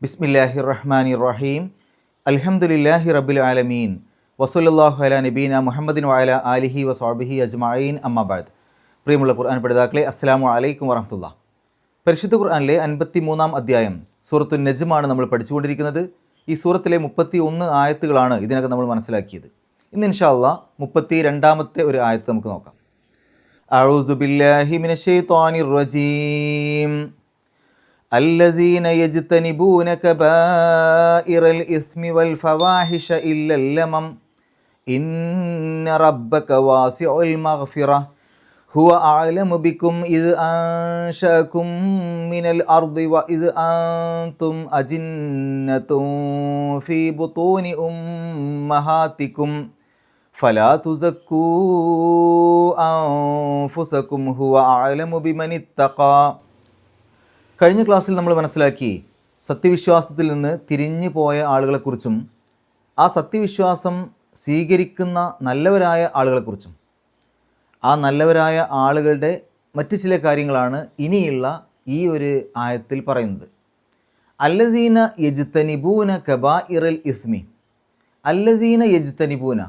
ബിസ്മില്ലാഹിർ റഹ്മാനിർ റഹീം. അൽഹംദുലില്ലാഹി റബ്ബിൽ ആലമീൻ. വസല്ലല്ലാഹു അലാ നബീന മുഹമ്മദിൻ വഅലാ ആലിഹി വസ്വഹ്ബിഹി അജ്മഈൻ. അമ്മാ ബഅദ്. പ്രിയമുള്ള ഖുർആൻ പഠിതാക്കളെ, അസ്സലാമു അലൈക്കും വറഹ്മത്തുള്ളാഹി. പരിശുദ്ധ ഖുർആനിലെ 53-ാം അധ്യായം സൂറത്തുൻ നജ്മാണ് നമ്മൾ പഠിച്ചുകൊണ്ടിരിക്കുന്നത്. ഈ സൂറത്തിലെ 31 ആയത്തുകളാണ് ഇതിനകം നമ്മൾ മനസ്സിലാക്കിയത്. ഇന്ന് ഇൻഷാ അല്ലാഹ് 32-ാമത്തെ ഒരു ആയത്ത് നമുക്ക് നോക്കാം. അഊദു ബില്ലാഹി മിനശ് ശൈത്വാനിർ റജീം. الذين يجتنبون كبائر الإثم والفواحش إلا اللمم إن ربك واسع المغفرة هو أعلم بكم إذ أنشأكم من الأرض وإذ أنتم أجنة في بطون أمهاتكم فلا تزكوا أنفسكم هو أعلم بمن اتقى. കഴിഞ്ഞ ക്ലാസ്സിൽ നമ്മൾ മനസ്സിലാക്കി സത്യവിശ്വാസത്തിൽ നിന്ന് തിരിഞ്ഞു പോയ ആളുകളെക്കുറിച്ചും ആ സത്യവിശ്വാസം സ്വീകരിക്കുന്ന നല്ലവരായ ആളുകളെക്കുറിച്ചും ആ നല്ലവരായ ആളുകളുടെ മറ്റു ചില കാര്യങ്ങളാണ് ഇനിയുള്ള ഈ ഒരു ആയത്തിൽ പറയുന്നത്. അല്ലസീന യജ്തനിബൂന കബാഇറൽ ഇസ്മി. അല്ലസീന യജ്തനിബൂന,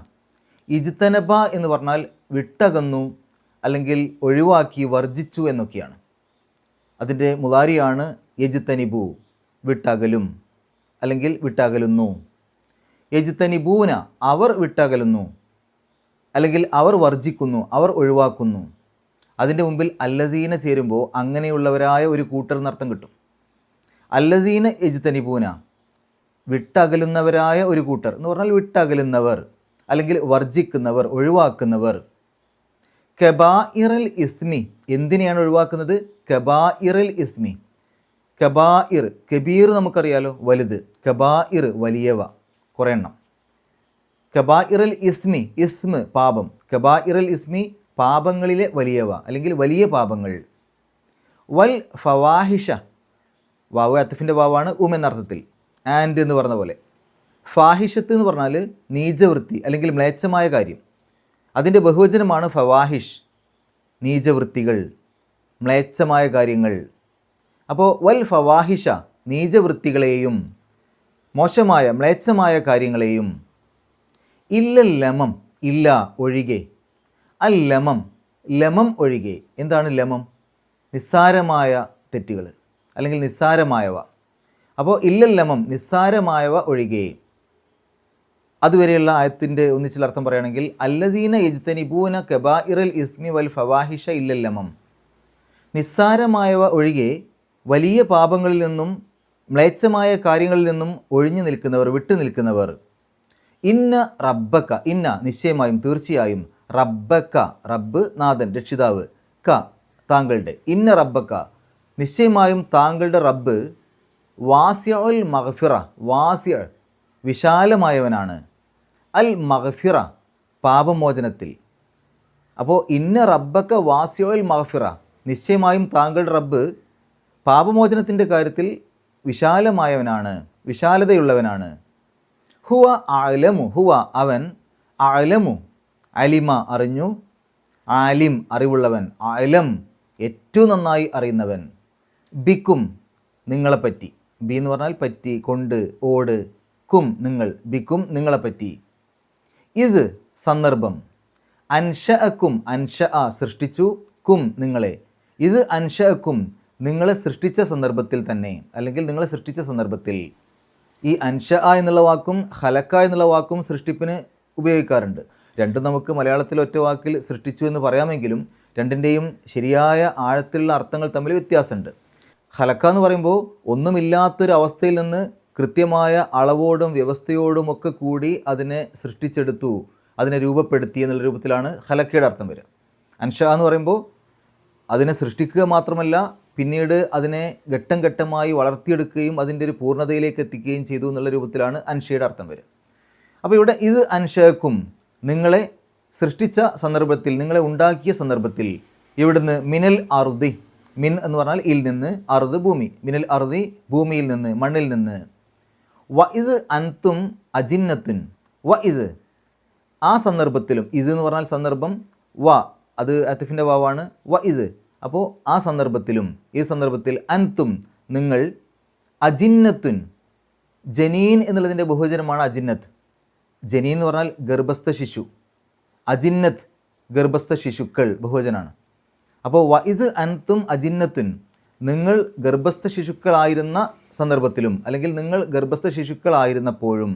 ഇജ്തനബ എന്ന് പറഞ്ഞാൽ വിട്ടകന്നു അല്ലെങ്കിൽ ഒഴിവാക്കി, വർജിച്ചു എന്നൊക്കെയാണ്. അതിൻ്റെ മുളാരിയാണ് യജ്തനിബു, വിട്ടകലും അല്ലെങ്കിൽ വിട്ടകലുന്നു. യജ്തനിബൂന, അവർ വിട്ടകലുന്നു അല്ലെങ്കിൽ അവർ വർജിക്കുന്നു, അവർ ഒഴിവാക്കുന്നു. അതിൻ്റെ മുമ്പിൽ അല്ലസീന ചേരുമ്പോൾ അങ്ങനെയുള്ളവരായ ഒരു കൂട്ടർ എന്നർത്ഥം കിട്ടും. അല്ലസീന യജ്തനിബൂന, വിട്ടകലുന്നവരായ ഒരു കൂട്ടർ എന്ന് പറഞ്ഞാൽ വിട്ടകലുന്നവർ അല്ലെങ്കിൽ വർജിക്കുന്നവർ, ഒഴിവാക്കുന്നവർ. കബാഇറൽ ഇസ്മി, എന്തിനെയാണ് ഒഴിവാക്കുന്നത്? കബാഇറൽ ഇസ്മി. കബാഇർ, കബീർ നമുക്കറിയാലോ, വലുത്. കബാഇർ, വലിയവ, കുറേ എണ്ണം. കബാഇറൽ ഇസ്മി, ഇസ്മ് പാപം. കബാഇറൽ ഇസ്മി, പാപങ്ങളിലെ വലിയവ അല്ലെങ്കിൽ വലിയ പാപങ്ങൾ. വൽ ഫവാഹിഷ, വാവ് അത്തഫിൻ്റെ വാവാണ്, എന്നർത്ഥത്തിൽ, ആൻഡ് എന്ന് പറഞ്ഞ പോലെ. ഫാഹിഷത്ത് എന്ന് പറഞ്ഞാൽ നീചവൃത്തി അല്ലെങ്കിൽ മ്ലേച്ഛമായ കാര്യം. അതിൻ്റെ ബഹുവചനമാണ് ഫവാഹിഷ്, നീചവൃത്തികൾ, മ്ലേച്ഛമായ കാര്യങ്ങൾ. അപ്പോൾ വൽ ഫവാഹിഷ, നീചവൃത്തികളെയും മോശമായ മ്ലേച്ഛമായ കാര്യങ്ങളെയും. ഇല്ലൽ ലമം, ഇല്ല ഒഴികെ. അൽ ലമം, ലമം ഒഴികെ. എന്താണ് ലമം? നിസ്സാരമായ തെറ്റുകൾ അല്ലെങ്കിൽ നിസ്സാരമായവ. അപ്പോൾ ഇല്ലൽ ലമം, നിസ്സാരമായവ ഒഴികെ. അതുവരെയുള്ള ആയത്തിൻ്റെ ഒന്നിച്ചുള്ള അർത്ഥം പറയുകയാണെങ്കിൽ അല്ലസീന യജ്തനിബൂന കബാഇറൽ ഇസ്മി വൽ ഫവാഹിഷ ഇല്ലൽ ലമം, നിസ്സാരമായവ ഒഴികെ വലിയ പാപങ്ങളിൽ നിന്നും മ്ലേച്ഛമായ കാര്യങ്ങളിൽ നിന്നും ഒഴിഞ്ഞു നിൽക്കുന്നവർ, വിട്ടു നിൽക്കുന്നവർ. ഇന്ന റബ്ബക്ക, ഇന്ന നിശ്ചയമായും തീർച്ചയായും, റബ്ബക്ക റബ്ബ് നാഥൻ രക്ഷിതാവ്, ക താങ്കളുടെ, ഇന്ന റബ്ബക്ക നിശ്ചയമായും താങ്കളുടെ റബ്ബ്, വാസിഉൽ മഗ്ഫിറ, വാസിഅ വിശാലമായവനാണ്, അൽ മഗ്ഫിറ പാപമോചനത്തിൽ. അപ്പോൾ ഇന്ന റബ്ബക്ക വാസിഉൽ മഗ്ഫിറ, നിശ്ചയമായും താങ്കളുടെ റബ്ബ് പാപമോചനത്തിൻ്റെ കാര്യത്തിൽ വിശാലമായവനാണ്, വിശാലതയുള്ളവനാണ്. ഹുവ അഅലമു, ഹുവ അവൻ, അഅലമു അലിമ അറിഞ്ഞു, ആലിം അറിവുള്ളവൻ, അഅലം ഏറ്റവും നന്നായി അറിയുന്നവൻ, ബിക്കും നിങ്ങളെപ്പറ്റി. ബി എന്ന് പറഞ്ഞാൽ പറ്റി, കൊണ്ട്, ഓട്, കും നിങ്ങൾ, ബിക്കും നിങ്ങളെപ്പറ്റി. ഇത് സന്ദർഭം, അൻഷഅക്കും അൻഷഅ സൃഷ്ടിച്ചു, കും നിങ്ങളെ, ഇത് അൻഷഅക്കും നിങ്ങളെ സൃഷ്ടിച്ച സന്ദർഭത്തിൽ തന്നെ അല്ലെങ്കിൽ നിങ്ങളെ സൃഷ്ടിച്ച സന്ദർഭത്തിൽ. ഈ അൻഷഅ എന്നുള്ള വാക്കും ഖലക്ക എന്നുള്ള വാക്കും സൃഷ്ടിപ്പിന് ഉപയോഗിക്കാറുണ്ട്. രണ്ടും നമുക്ക് മലയാളത്തിൽ ഒറ്റ വാക്കിൽ സൃഷ്ടിച്ചു എന്ന് പറയാമെങ്കിലും രണ്ടിൻ്റെയും ശരിയായ ആഴത്തിലുള്ള അർത്ഥങ്ങൾ തമ്മിൽ വ്യത്യാസമുണ്ട്. ഖലക്ക എന്ന് പറയുമ്പോൾ ഒന്നുമില്ലാത്തൊരു അവസ്ഥയിൽ നിന്ന് കൃത്യമായ അളവോടും വ്യവസ്ഥയോടും ഒക്കെ കൂടി അതിനെ സൃഷ്ടിച്ചെടുത്തു, അതിനെ രൂപപ്പെടുത്തി എന്നുള്ള രൂപത്തിലാണ് ഖലക്കയുടെ അർത്ഥം വരിക. അൻഷ എന്ന് പറയുമ്പോൾ അതിനെ സൃഷ്ടിക്കുക മാത്രമല്ല പിന്നീട് അതിനെ ഘട്ടം ഘട്ടമായി വളർത്തിയെടുക്കുകയും അതിൻ്റെ ഒരു പൂർണ്ണതയിലേക്ക് എത്തിക്കുകയും ചെയ്തു എന്നുള്ള രൂപത്തിലാണ് അൻഷയുടെ അർത്ഥം വരിക. അപ്പോൾ ഇവിടെ ഇത് അൻഷക്കും നിങ്ങളെ സൃഷ്ടിച്ച സന്ദർഭത്തിൽ, നിങ്ങളെ ഉണ്ടാക്കിയ സന്ദർഭത്തിൽ. ഇവിടുന്ന് മിനൽ അർദി, മിൻ എന്ന് പറഞ്ഞാൽ ഇൽ നിന്ന്, അർദ് ഭൂമി, മിനൽ അർദി ഭൂമിയിൽ നിന്ന്, മണ്ണിൽ നിന്ന്. വ ഇത് അൻതും അജിന്നത്തുൻ, വ ഇത് ആ സന്ദർഭത്തിലും, ഇത് എന്ന് പറഞ്ഞാൽ സന്ദർഭം, വ അത് അത്തഫിൻ്റെ വാവാണ്, വ ഇത്. അപ്പോൾ ആ സന്ദർഭത്തിലും, ഈ സന്ദർഭത്തിൽ അൻതും നിങ്ങൾ, അജിന്നത്തുൻ ജനീൻ എന്നുള്ളതിൻ്റെ ബഹുവചനമാണ് അജിന്നത്ത്. ജനീൻ എന്ന് പറഞ്ഞാൽ ഗർഭസ്ഥ ശിശു, അജിന്നത്ത് ഗർഭസ്ഥ ശിശുക്കൾ ബഹുവചനാണ്. അപ്പോൾ വഇദ് അൻതും അജിന്നത്തുൻ, നിങ്ങൾ ഗർഭസ്ഥ ശിശുക്കളായിരുന്ന സന്ദർഭത്തിലും അല്ലെങ്കിൽ നിങ്ങൾ ഗർഭസ്ഥ ശിശുക്കളായിരുന്നപ്പോഴും,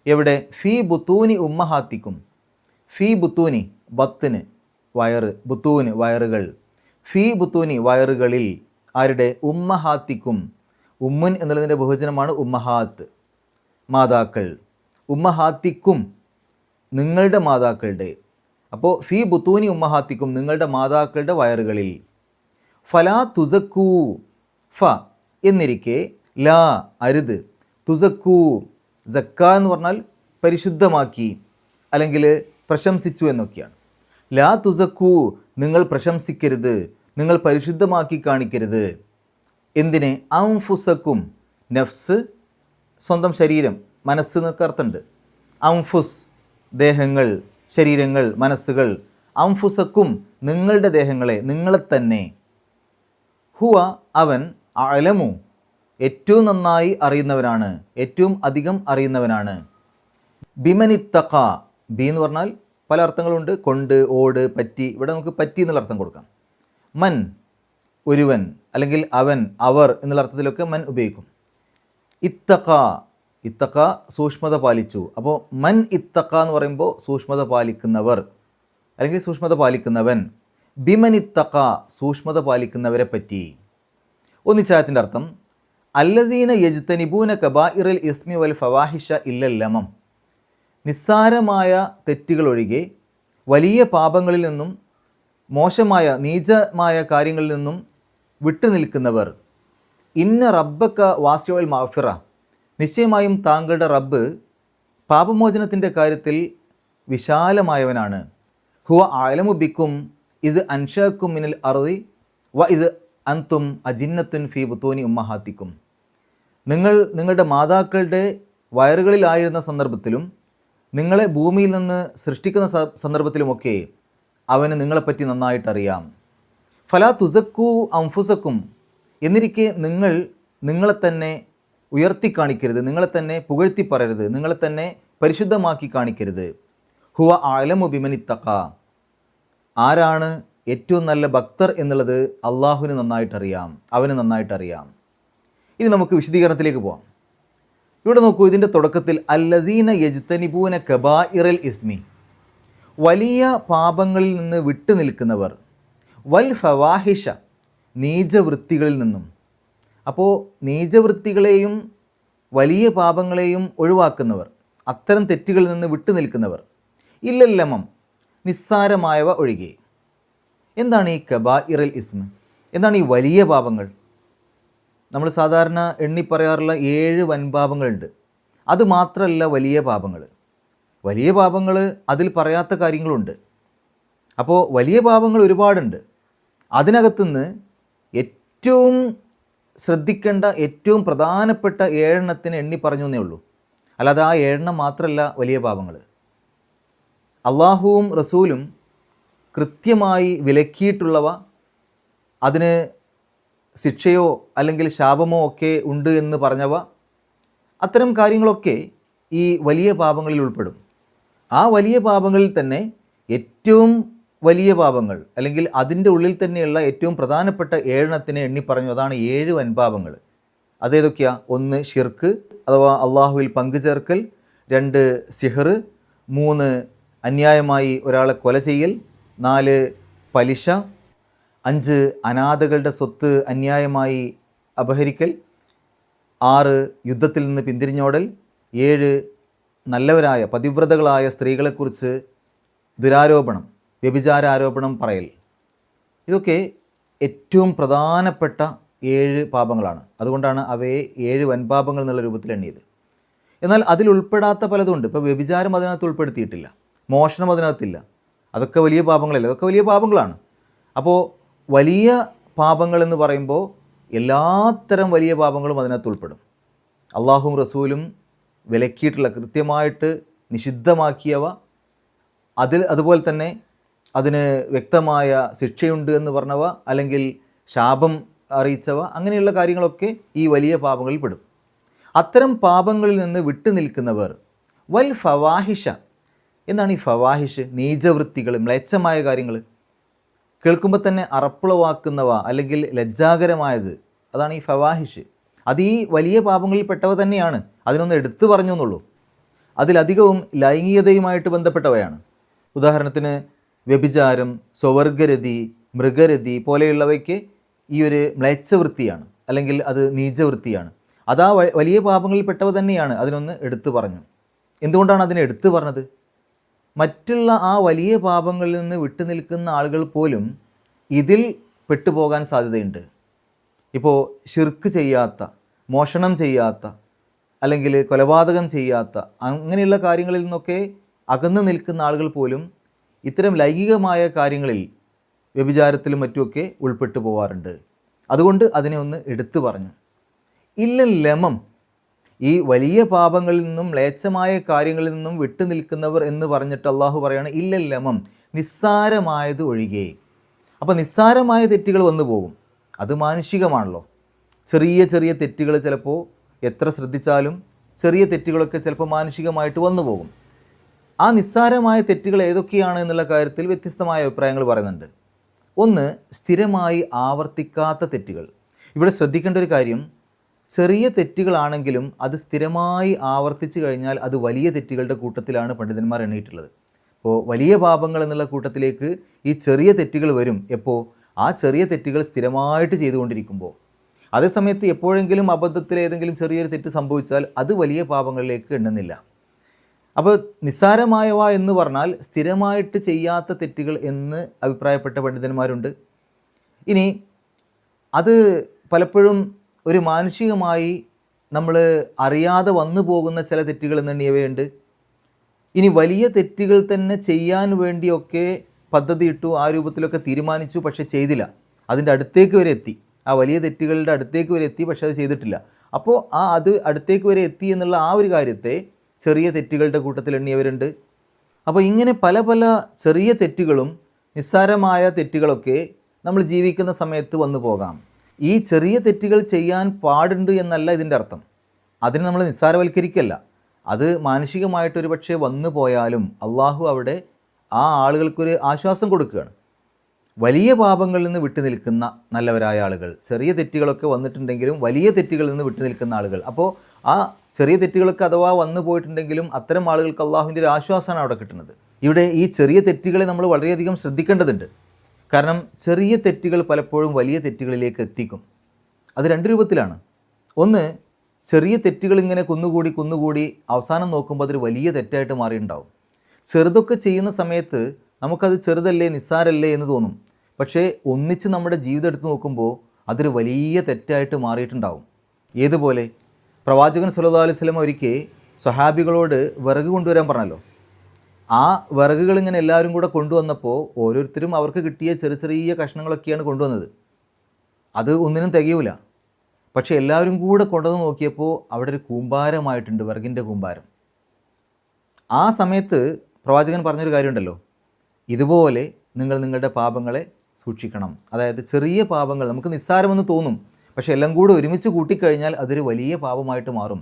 എവിടെ? ഫീ ബുത്തൂനി ഉമ്മഹാത്തിക്കും, ഫീ ബുത്തൂനി ബത്തിന് വയറ്, ബുത്തൂന് വയറുകൾ, ഫീ ബുത്തൂനി വയറുകളിൽ, ആരുടെ? ഉമ്മഹാത്തിക്കും. ഉമ്മുൻ എന്നുള്ളതിൻ്റെ ബഹുവചനമാണ് ഉമ്മഹാത്ത്, മാതാക്കൾ. ഉമ്മഹാത്തിക്കും നിങ്ങളുടെ മാതാക്കളുടെ. അപ്പോൾ ഫീ ബുത്തൂനി ഉമ്മഹാത്തിക്കും നിങ്ങളുടെ മാതാക്കളുടെ വയറുകളിൽ. ഫലാ തുസക്കൂ, ഫ എന്നിരിക്കെ, ലാ അരുത്, തുസക്കൂ സക്ക എന്ന് പറഞ്ഞാൽ പരിശുദ്ധമാക്കി അല്ലെങ്കിൽ പ്രശംസിച്ചു എന്നൊക്കെയാണ്. ലാ തുസക്കൂ നിങ്ങൾ പ്രശംസിക്കരുത്, നിങ്ങൾ പരിശുദ്ധമാക്കി കാണിക്കരുത്. എന്തിനെ? അംഫുസക്കും, നഫ്സ് സ്വന്തം ശരീരം, മനസ്സ് എന്നൊക്കെ അർത്ഥമുണ്ട്. അംഫുസ് ദേഹങ്ങൾ, ശരീരങ്ങൾ, മനസ്സുകൾ. അംഫുസക്കും നിങ്ങളുടെ ദേഹങ്ങളെ, നിങ്ങളെ തന്നെ. ഹുവ അവൻ, അലമു ഏറ്റവും നന്നായി അറിയുന്നവനാണ്, ഏറ്റവും അധികം അറിയുന്നവനാണ്. ബിമനിത്തഖ, ബി എന്ന് പറഞ്ഞാൽ പല അർത്ഥങ്ങളുണ്ട്, കൊണ്ട്, ഓട്, പറ്റി. ഇവിടെ നമുക്ക് പറ്റി എന്നുള്ള അർത്ഥം കൊടുക്കാം. മൻ ഒരുവൻ അല്ലെങ്കിൽ അവൻ, അവർ എന്നുള്ള അർത്ഥത്തിലൊക്കെ മൻ ഉപയോഗിക്കും. ഇത്തഖ, ഇത്തഖ സൂക്ഷ്മത പാലിച്ചു. അപ്പോൾ മൻ ഇത്തഖ എന്ന് പറയുമ്പോൾ സൂക്ഷ്മത പാലിക്കുന്നവർ അല്ലെങ്കിൽ സൂക്ഷ്മത പാലിക്കുന്നവൻ. ബിമനിത്തഖ സൂക്ഷ്മത പാലിക്കുന്നവരെ പറ്റി. ഒന്നിച്ചായത്തിൻ്റെ അർത്ഥം അല്ലദീന യജ്തനിബൂന കബാഇറൽ ഇസ്മി വൽ ഫവാഹിഷ ഇല്ലല്ലമം, നിസ്സാരമായ തെറ്റുകൾ ഒഴികെ വലിയ പാപങ്ങളിൽ നിന്നും മോശമായ നീചമായ കാര്യങ്ങളിൽ നിന്നും വിട്ടുനിൽക്കുന്നവർ. ഇന്ന റബ്ബക്ക വാസിഉൽ മഗ്ഫിറ, നിശ്ചയമായും താങ്കളുടെ റബ്ബ് പാപമോചനത്തിൻ്റെ കാര്യത്തിൽ വിശാലമായവനാണ്. ഹുവ അഅലമു ബിക്കും ഇത് അൻഷഅക്കും മിനൽ അർദി വ ഇത് അൻതും അജിന്നത്തുൻ ഫീ ബുത്തൂനി ഉമ്മഹാത്തിക്കും, നിങ്ങൾ നിങ്ങളുടെ മാതാക്കളുടെ വയറുകളിലായിരുന്ന സന്ദർഭത്തിലും നിങ്ങളെ ഭൂമിയിൽ നിന്ന് സൃഷ്ടിക്കുന്ന സന്ദർഭത്തിലുമൊക്കെ അവന് നിങ്ങളെപ്പറ്റി നന്നായിട്ടറിയാം. ഫലാ തുസക്കൂ അംഫുസക്കും, എന്നിരിക്കെ നിങ്ങൾ നിങ്ങളെ തന്നെ ഉയർത്തി കാണിക്കരുത്, നിങ്ങളെ തന്നെ പുകഴ്ത്തി പറയരുത്, നിങ്ങളെ തന്നെ പരിശുദ്ധമാക്കി കാണിക്കരുത്. ഹുവ അഅലമു ബിമനിത്തഖ, ആരാണ് ഏറ്റവും നല്ല ഭക്തർ എന്നുള്ളത് അള്ളാഹുവിന് നന്നായിട്ടറിയാം, അവന് നന്നായിട്ടറിയാം. ഇനി നമുക്ക് വിശദീകരണത്തിലേക്ക് പോകാം. ഇവിടെ നോക്കൂ, ഇതിൻ്റെ തുടക്കത്തിൽ അല്ലദീന യജ്തനിബൂന കബാഇറൽ ഇസ്മി, വലിയ പാപങ്ങളിൽ നിന്ന് വിട്ടു നിൽക്കുന്നവർ, വൽ ഫവാഹിഷ നീചവൃത്തികളിൽ നിന്നും. അപ്പോൾ നീചവൃത്തികളെയും വലിയ പാപങ്ങളെയും ഒഴിവാക്കുന്നവർ, അത്തരം തെറ്റുകളിൽ നിന്ന് വിട്ടു നിൽക്കുന്നവർ. ഇല്ലല്ലമം നിസ്സാരമായവ ഒഴികെ. എന്താണ് ഈ കബാഇറൽ ഇസ്മ? എന്താണ് ഈ വലിയ പാപങ്ങൾ? നമ്മൾ സാധാരണ എണ്ണി പറയാറുള്ള 7 വൻപാപങ്ങളുണ്ട്. അത് മാത്രമല്ല വലിയ പാപങ്ങൾ. വലിയ പാപങ്ങൾ അതിൽ പറയാത്ത കാര്യങ്ങളുണ്ട്. അപ്പോൾ വലിയ പാപങ്ങൾ ഒരുപാടുണ്ട്. അതിനകത്തുനിന്ന് ഏറ്റവും ശ്രദ്ധിക്കേണ്ട ഏറ്റവും പ്രധാനപ്പെട്ട 7 എണ്ണത്തിന് എണ്ണി പറഞ്ഞു എന്നേ ഉള്ളൂ. അല്ലാതെ ആ 7 എണ്ണം മാത്രമല്ല വലിയ പാപങ്ങൾ. അള്ളാഹുവും റസൂലും കൃത്യമായി വിലക്കിയിട്ടുള്ളവ, അതിന് ശിക്ഷയോ അല്ലെങ്കിൽ ശാപമോ ഒക്കെ ഉണ്ട് എന്ന് പറഞ്ഞവ, അത്തരം കാര്യങ്ങളൊക്കെ ഈ വലിയ പാപങ്ങളിൽ ഉൾപ്പെടും. ആ വലിയ പാപങ്ങളിൽ തന്നെ ഏറ്റവും വലിയ പാപങ്ങൾ അല്ലെങ്കിൽ അതിൻ്റെ ഉള്ളിൽ തന്നെയുള്ള ഏറ്റവും പ്രധാനപ്പെട്ട 7 എണ്ണത്തിനെ എണ്ണി പറഞ്ഞു. അതാണ് 7 വൻപാപങ്ങൾ. അതേതൊക്കെയാ? 1 ഷിർക്ക് അഥവാ അള്ളാഹുവിൽ പങ്കുചേർക്കൽ, 2 സിഹർ, 3 അന്യായമായി ഒരാളെ കൊല ചെയ്യൽ, 4 പലിശ, 5 അനാഥകളുടെ സ്വത്ത് അന്യായമായി അപഹരിക്കൽ, 6 യുദ്ധത്തിൽ നിന്ന് പിന്തിരിഞ്ഞോടൽ, 7 നല്ലവരായ പതിവ്രതകളായ സ്ത്രീകളെക്കുറിച്ച് ദുരാരോപണം, വ്യഭിചാരാരോപണം പറയൽ. ഇതൊക്കെ ഏറ്റവും പ്രധാനപ്പെട്ട 7 പാപങ്ങളാണ്. അതുകൊണ്ടാണ് അവയെ 7 വൻപാപങ്ങൾ എന്നുള്ള രൂപത്തിൽ എണ്ണിയത്. എന്നാൽ അതിൽ ഉൾപ്പെടാത്ത പലതുണ്ട്. ഇപ്പോൾ വ്യഭിചാരം അതിനകത്ത് ഉൾപ്പെടുത്തിയിട്ടില്ല, മോഷണം അതിനകത്തില്ല. അതൊക്കെ വലിയ പാപങ്ങളല്ല, അതൊക്കെ വലിയ പാപങ്ങളാണ്. അപ്പോൾ വലിയ പാപങ്ങൾ എന്ന് പറയുമ്പോൾ എല്ലാത്തരം വലിയ പാപങ്ങളും അതിനകത്ത് ഉൾപ്പെടും. അള്ളാഹും റസൂലും വിലക്കിയിട്ടുള്ള, കൃത്യമായിട്ട് നിഷിദ്ധമാക്കിയവ, അതുപോലെ തന്നെ അതിന് വ്യക്തമായ ശിക്ഷയുണ്ട് എന്ന് പറഞ്ഞവ, അല്ലെങ്കിൽ ശാപം അറിയിച്ചവ, അങ്ങനെയുള്ള കാര്യങ്ങളൊക്കെ ഈ വലിയ പാപങ്ങളിൽ പെടും. അത്തരം പാപങ്ങളിൽ നിന്ന് വിട്ടു നിൽക്കുന്നവർ വൽ ഫവാഹിഷ. എന്താണ് ഈ ഫവാഹിഷ്? നീചവൃത്തികൾ, മ്ലേച്ഛമായ കാര്യങ്ങൾ, കേൾക്കുമ്പോൾ തന്നെ അറപ്പുളവാക്കുന്നവ അല്ലെങ്കിൽ ലജ്ജാകരമായത്, അതാണ് ഈ ഫവാഹിഷ്. അത് ഈ വലിയ പാപങ്ങളിൽ പെട്ടവ തന്നെയാണ്, അതിനൊന്ന് എടുത്തു പറഞ്ഞു എന്നുള്ളൂ. അതിലധികവും ലൈംഗികതയുമായിട്ട് ബന്ധപ്പെട്ടവയാണ്. ഉദാഹരണത്തിന് വ്യഭിചാരം, സ്വവർഗരതി, മൃഗരതി പോലെയുള്ളവയ്ക്ക് ഈ ഒരു മ്ലേച്ഛവൃത്തിയാണ്, അല്ലെങ്കിൽ അത് നീചവൃത്തിയാണ്. അതാ വലിയ പാപങ്ങളിൽ പെട്ടവ തന്നെയാണ്, അതിനൊന്ന് എടുത്തു പറഞ്ഞു. എന്തുകൊണ്ടാണ് അതിനെ എടുത്തു പറഞ്ഞത്? മറ്റുള്ള ആ വലിയ പാപങ്ങളിൽ നിന്ന് വിട്ടു നിൽക്കുന്ന ആളുകൾ പോലും ഇതിൽ പെട്ടുപോകാൻ സാധ്യതയുണ്ട്. ഇപ്പോൾ ഷിർക്ക് ചെയ്യാത്ത, മോഷണം ചെയ്യാത്ത, അല്ലെങ്കിൽ കൊലപാതകം ചെയ്യാത്ത, അങ്ങനെയുള്ള കാര്യങ്ങളിൽ നിന്നൊക്കെ അകന്നു നിൽക്കുന്ന ആളുകൾ പോലും ഇത്തരം ലൈംഗികമായ കാര്യങ്ങളിൽ, വ്യഭിചാരത്തിലും മറ്റുമൊക്കെ ഉൾപ്പെട്ടു പോവാറുണ്ട്. അതുകൊണ്ട് അതിനെ ഒന്ന് എടുത്തു പറഞ്ഞു. ഇല്ലല്ലമം, ഈ വലിയ പാപങ്ങളിൽ നിന്നും മ്ലേച്ഛമായ കാര്യങ്ങളിൽ നിന്നും വിട്ടു നിൽക്കുന്നവർ എന്ന് പറഞ്ഞിട്ട് അള്ളാഹു പറയുകയാണ് ഇല്ലല്ലമം, നിസ്സാരമായത് ഒഴികെ. അപ്പോൾ നിസ്സാരമായ തെറ്റുകൾ വന്നു പോകും, അത് മാനുഷികമാണല്ലോ. ചെറിയ ചെറിയ തെറ്റുകൾ ചിലപ്പോൾ എത്ര ശ്രദ്ധിച്ചാലും ചെറിയ തെറ്റുകളൊക്കെ ചിലപ്പോൾ മാനുഷികമായിട്ട് വന്നു പോകും. ആ നിസ്സാരമായ തെറ്റുകൾ ഏതൊക്കെയാണ് എന്നുള്ള കാര്യത്തിൽ വ്യത്യസ്തമായ അഭിപ്രായങ്ങൾ പറയുന്നുണ്ട്. ഒന്ന്, സ്ഥിരമായി ആവർത്തിക്കാത്ത തെറ്റുകൾ. ഇവിടെ ശ്രദ്ധിക്കേണ്ട ഒരു കാര്യം, ചെറിയ തെറ്റുകളാണെങ്കിലും അത് സ്ഥിരമായി ആവർത്തിച്ച് കഴിഞ്ഞാൽ അത് വലിയ തെറ്റുകളുടെ കൂട്ടത്തിലാണ് പണ്ഡിതന്മാർ എണ്ണിയിട്ടുള്ളത്. അപ്പോൾ വലിയ പാപങ്ങൾ എന്നുള്ള കൂട്ടത്തിലേക്ക് ഈ ചെറിയ തെറ്റുകൾ വരും എപ്പോൾ? ആ ചെറിയ തെറ്റുകൾ സ്ഥിരമായിട്ട് ചെയ്തുകൊണ്ടിരിക്കുമ്പോൾ. അതേസമയത്ത് എപ്പോഴെങ്കിലും അബദ്ധത്തിൽ ഏതെങ്കിലും ചെറിയൊരു തെറ്റ് സംഭവിച്ചാൽ അത് വലിയ പാപങ്ങളിലേക്ക് എണ്ണുന്നില്ല. അപ്പോൾ നിസ്സാരമായവ എന്ന് പറഞ്ഞാൽ സ്ഥിരമായിട്ട് ചെയ്യാത്ത തെറ്റുകൾ എന്ന് അഭിപ്രായപ്പെട്ട പണ്ഡിതന്മാരുണ്ട്. ഇനി അത് പലപ്പോഴും ഒരു മാനുഷികമായി നമ്മൾ അറിയാതെ വന്നു പോകുന്ന ചില തെറ്റുകൾ എന്നെണ്ണിയവയുണ്ട്. ഇനി വലിയ തെറ്റുകൾ തന്നെ ചെയ്യാൻ വേണ്ടിയൊക്കെ പദ്ധതിയിട്ടു, ആ രൂപത്തിലൊക്കെ തീരുമാനിച്ചു, പക്ഷേ ചെയ്തില്ല, അതിൻ്റെ അടുത്തേക്ക് വരെ എത്തി, ആ വലിയ തെറ്റുകളുടെ അടുത്തേക്ക് വരെ എത്തി, പക്ഷേ അത് ചെയ്തിട്ടില്ല. അപ്പോൾ അത് അടുത്തേക്ക് വരെ എത്തി എന്നുള്ള ആ ഒരു കാര്യത്തെ ചെറിയ തെറ്റുകളുടെ കൂട്ടത്തിൽ എണ്ണിയവരുണ്ട്. അപ്പോൾ ഇങ്ങനെ പല പല ചെറിയ തെറ്റുകളും നിസ്സാരമായ തെറ്റുകളൊക്കെ നമ്മൾ ജീവിക്കുന്ന സമയത്ത് വന്നു പോകാം. ഈ ചെറിയ തെറ്റുകൾ ചെയ്യാൻ പാടുണ്ട് എന്നല്ല ഇതിൻ്റെ അർത്ഥം. അതിന് നമ്മൾ നിസ്സാരവൽക്കരിക്കല്ല. അത് മാനുഷികമായിട്ടൊരു പക്ഷേ വന്നു പോയാലും അള്ളാഹു അവിടെ ആ ആളുകൾക്കൊരു ആശ്വാസം കൊടുക്കുകയാണ്. വലിയ പാപങ്ങളിൽ നിന്ന് വിട്ടു നിൽക്കുന്ന നല്ലവരായ ആളുകൾ, ചെറിയ തെറ്റുകളൊക്കെ വന്നിട്ടുണ്ടെങ്കിലും വലിയ തെറ്റുകളിൽ നിന്ന് വിട്ടു നിൽക്കുന്ന ആളുകൾ, അപ്പോൾ ആ ചെറിയ തെറ്റുകളൊക്കെ അഥവാ വന്നു പോയിട്ടുണ്ടെങ്കിലും അത്തരം ആളുകൾക്ക് അള്ളാഹുവിൻ്റെ ഒരു ആശ്വാസമാണ് അവിടെ കിട്ടുന്നത്. ഇവിടെ ഈ ചെറിയ തെറ്റുകളെ നമ്മൾ വളരെയധികം ശ്രദ്ധിക്കേണ്ടതുണ്ട്. കാരണം ചെറിയ തെറ്റുകൾ പലപ്പോഴും വലിയ തെറ്റുകളിലേക്ക് എത്തിക്കും. അത് രണ്ട് രൂപത്തിലാണ്. ഒന്ന്, ചെറിയ തെറ്റുകൾ ഇങ്ങനെ കുന്നുകൂടി അവസാനം നോക്കുമ്പോൾ അതൊരു വലിയ തെറ്റായിട്ട് മാറിയിട്ടുണ്ടാവും. ചെറുതൊക്കെ ചെയ്യുന്ന സമയത്ത് നമുക്കത് ചെറുതല്ലേ, നിസ്സാരല്ലേ എന്ന് തോന്നും. പക്ഷേ ഒന്നിച്ച് നമ്മുടെ ജീവിതം എടുത്ത് നോക്കുമ്പോൾ അതൊരു വലിയ തെറ്റായിട്ട് മാറിയിട്ടുണ്ടാവും. ഏതുപോലെ? പ്രവാചകൻ സല്ലല്ലാഹു അലൈഹി വസല്ലം ഒരിക്കൽ സ്വഹാബികളോട് വിറക് കൊണ്ടുവരാൻ പറഞ്ഞല്ലോ. ആ വിറകുകൾ ഇങ്ങനെ എല്ലാവരും കൂടെ കൊണ്ടുവന്നപ്പോൾ ഓരോരുത്തരും അവർക്ക് കിട്ടിയ ചെറിയ ചെറിയ കഷ്ണങ്ങളൊക്കെയാണ് കൊണ്ടുവന്നത്. അത് ഒന്നിനും തികയൂല. പക്ഷേ എല്ലാവരും കൂടെ കൊണ്ടുവന്ന് നോക്കിയപ്പോൾ അവിടെ ഒരു കൂമ്പാരമായിട്ടുണ്ട്, വിറകിൻ്റെ കൂമ്പാരം. ആ സമയത്ത് പ്രവാചകൻ പറഞ്ഞൊരു കാര്യമുണ്ടല്ലോ, ഇതുപോലെ നിങ്ങൾ നിങ്ങളുടെ പാപങ്ങളെ സൂക്ഷിക്കണം. അതായത് ചെറിയ പാപങ്ങൾ നമുക്ക് നിസ്സാരമെന്ന് തോന്നും, പക്ഷേ എല്ലാം കൂടെ ഒരുമിച്ച് കൂട്ടിക്കഴിഞ്ഞാൽ അതൊരു വലിയ പാപമായിട്ട് മാറും.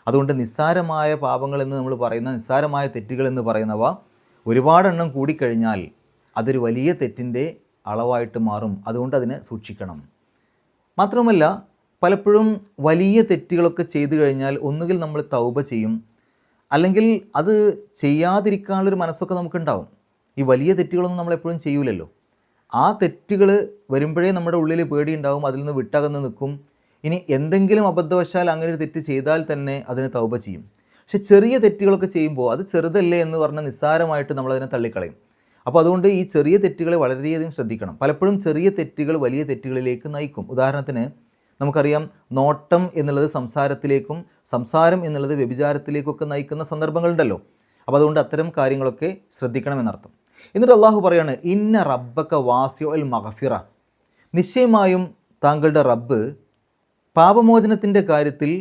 അതുകൊണ്ട് നിസ്സാരമായ പാപങ്ങൾ എന്ന് നമ്മൾ പറയുന്ന, നിസ്സാരമായ തെറ്റുകൾ എന്ന് പറയുന്നവ ഒരുപാടെണ്ണം കൂടിക്കഴിഞ്ഞാൽ അതൊരു വലിയ തെറ്റിൻ്റെ അളവായിട്ട് മാറും. അതുകൊണ്ട് അതിനെ സൂക്ഷിക്കണം. മാത്രമല്ല, പലപ്പോഴും വലിയ തെറ്റുകളൊക്കെ ചെയ്തു കഴിഞ്ഞാൽ ഒന്നുകിൽ നമ്മൾ തൗബ ചെയ്യും, അല്ലെങ്കിൽ അത് ചെയ്യാതിരിക്കാനുള്ളൊരു മനസ്സൊക്കെ നമുക്കുണ്ടാവും. ഈ വലിയ തെറ്റുകളൊന്നും നമ്മളെപ്പോഴും ചെയ്യൂലല്ലോ. ആ തെറ്റുകൾ വരുമ്പോഴേ നമ്മുടെ ഉള്ളിൽ പേടിയുണ്ടാവും, അതിൽ നിന്ന് വിട്ടകന്ന് നിൽക്കും. ഇനി എന്തെങ്കിലും അബദ്ധവശാൽ അങ്ങനെ ഒരു തെറ്റ് ചെയ്താൽ തന്നെ അതിന് തൗബ ചെയ്യും. പക്ഷെ ചെറിയ തെറ്റുകളൊക്കെ ചെയ്യുമ്പോൾ അത് ചെറുതല്ലേ എന്ന് പറഞ്ഞാൽ നിസ്സാരമായിട്ട് നമ്മളതിനെ തള്ളിക്കളയും. അപ്പോൾ അതുകൊണ്ട് ഈ ചെറിയ തെറ്റുകളെ വളരെയധികം ശ്രദ്ധിക്കണം. പലപ്പോഴും ചെറിയ തെറ്റുകൾ വലിയ തെറ്റുകളിലേക്ക് നയിക്കും. ഉദാഹരണത്തിന് നമുക്കറിയാം, നോട്ടം എന്നുള്ളത് സംസാരത്തിലേക്കും സംസാരം എന്നുള്ളത് വ്യഭിചാരത്തിലേക്കൊക്കെ നയിക്കുന്ന സന്ദർഭങ്ങളുണ്ടല്ലോ. അപ്പോൾ അതുകൊണ്ട് അത്തരം കാര്യങ്ങളൊക്കെ ശ്രദ്ധിക്കണമെന്നർത്ഥം. എന്നിട്ട് അള്ളാഹു പറയാണ്, ഇന്ന റബ്ബക വാസിഉൽ മഗ്ഫിറ, നിശ്ചയമായും താങ്കളുടെ റബ്ബ് പാപമോചനത്തിൻ്റെ കാര്യത്തിൽ